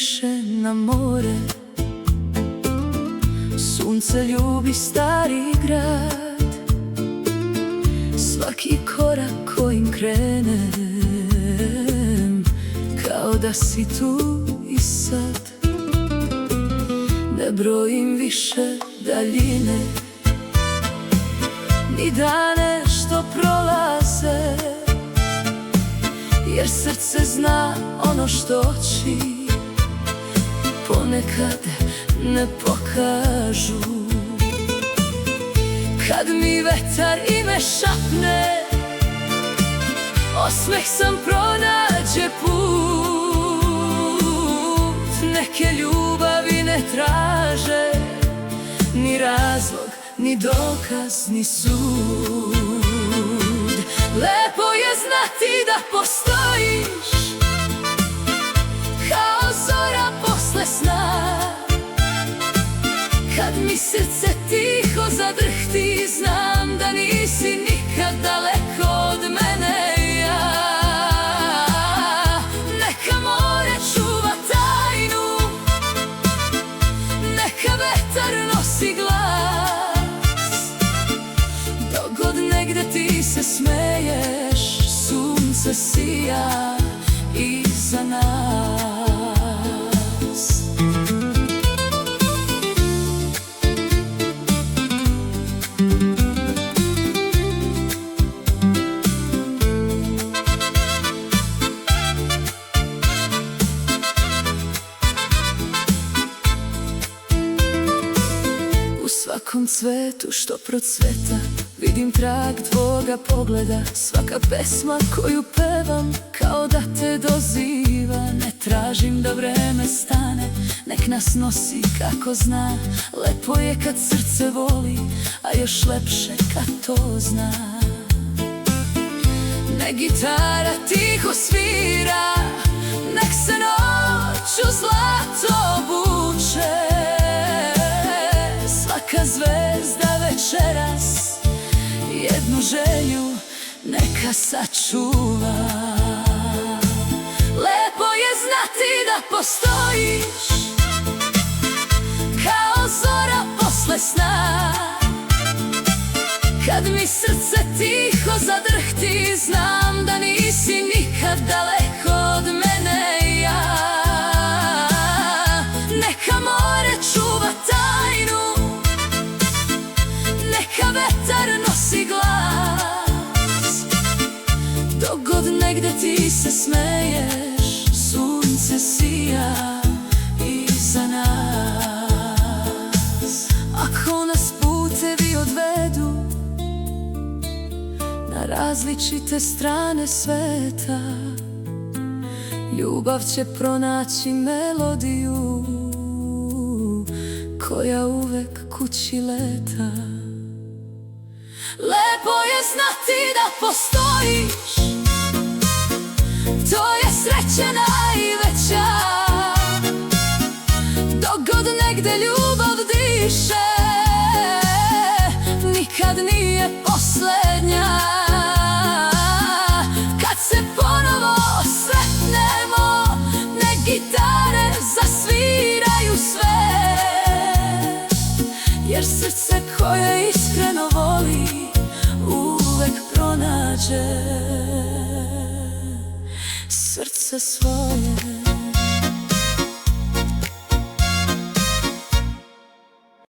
više na more. Sunce ljubi stari grad, svaki korak kojim krenem, kao da si tu i sad. Ne brojim više daljine, ni dane što prolaze, jer srce zna ono što oči ponekad ne pokažu. Kad mi vetar ime šapne, osmeh sam pronađe put. Neke ljubavi ne traže ni razlog, ni dokaz, ni sud. Lepo je znati da postojiš, kao zora posle sna. Kad mi srce tiho zadrhti, znam da nisi nikad daleko od mene. Ja, neka more čuva tajnu, neka vetar nosi glas. Dok god negde ti se smeješ, sunce sija iza nas. U svakom cvetu što procveta vidim trag tvoga pogleda. Svaka pesma koju pevam kao da te doziva. Ne tražim da vreme stane, nek nas nosi kako zna. Lepo je kad srce voli, a još lepše kad to zna. Nek gitara tiho svira, nek se noć u zlato obuče. Svaka zvezda večeras jednu želju neka sačuva. Lepo je znati da postojiš, kao zora posle sna. Kad mi srce tiho zadrhti, znam da nisi nikad daleko od mene. Ja, neka more čuva tajnu, neka vetar nosi glas. Dok god negde ti se smeješ, sunce sija iza nas. Ako nas putevi odvedu na različite strane sveta, ljubav će pronaći melodiju koja uvek kući leta. Lepo je znati da postojiš, to je sreća najveća. Dok god negde ljubav diše, nikad nije poslednja. Kad se ponovo sretnemo, nek gitare zasviraju sve, jer srce koje iskreno voli uvek pronađe srce svoje.